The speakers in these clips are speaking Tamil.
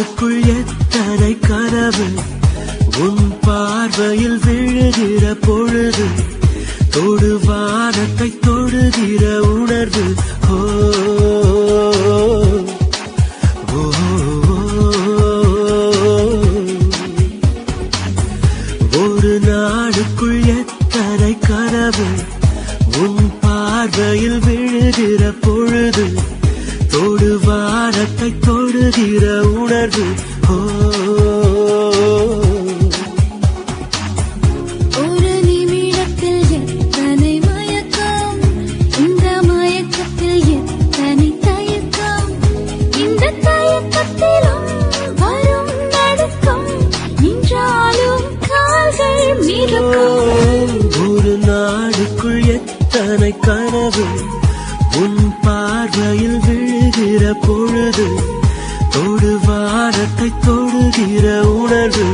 நாடுக்குள் எத்தனை கனவு உன் பார்வையில் விழுகிற பொழுது தொடு வானத்தை தொடுகிற உணர்வு ஒரு நாடுக்குள் எத்தனை கனவு உன் பார்வையில் விழுகிற பொழுது தொடு வானத்தை தொடுகிற உணர்வு ஒரு நிமிடத்தில் எத்தனை மயக்கம் இந்த மயக்கத்தில் எத்தனை தயக்கம் இந்த தயக்கத்திலும் வரும் நடுக்கம் நின்றாலும் கால்கள் மிதக்கும் ஒரு நாடுக்குள் எத்தனை கனவு உன் பார்வையில் விழுகிற பொழுது தொடு வானத்தை தொடுகிற உணர்வு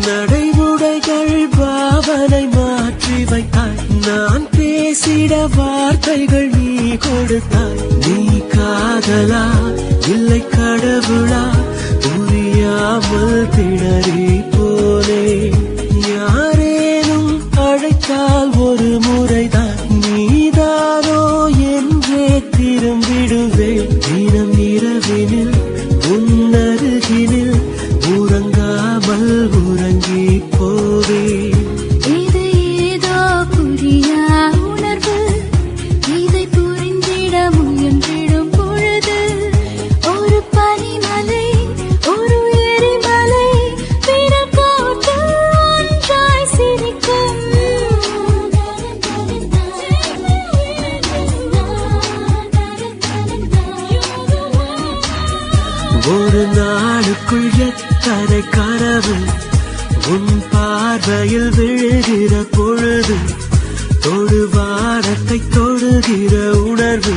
நடைமுறைகள் பாவனை மாற்றி வைத்தாய் நான் பேசிட வார்த்தைகள் நீ கொடுத்தாய் நீ காதலா இல்லை கடவுளா புரியாமல் திணறி போனே யாரேனும் அழைத்தால் ஒரு முறைதான் நீதானோ என்றே திரும்பிடுவேன் தினம் இரவினில் உன்னருகினில் உறங்காமல் உறங்கி போவே இது ஏதோ புரியா உணர்வு இதை புரிந்திட முயன்றிடும் பொழுது ஒரு பனிமலை ஒரு எரிமலை விரல் கோட்டு ஒன்றாய் சிரிக்கும் ஒரு நாளுக்குள் எத்தனை கனவு உன் பார்வையில் விழுகிற பொழுது தொடு வானத்தை தொடுகிற உணர்வு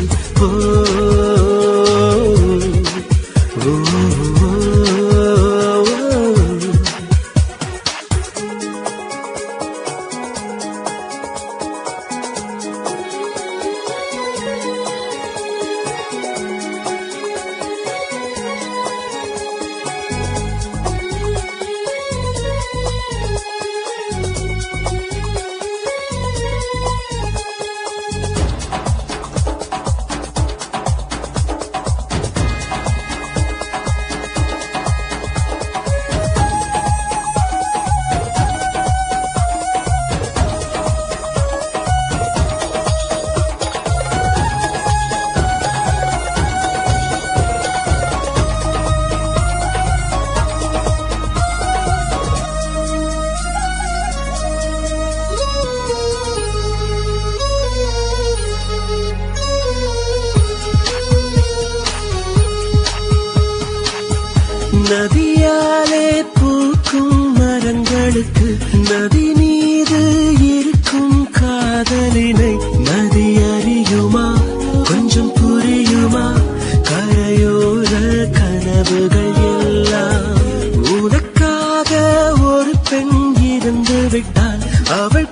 நதியாலே பூக்கும் மரங்களுக்கு நதி மீது இருக்கும் காதலினை நதி அறியுமா கொஞ்சம் புரியுமா கரையோர கனவுகள் எல்லாம் உனக்காக ஒரு பெண் இருந்து விட்டால் அவள்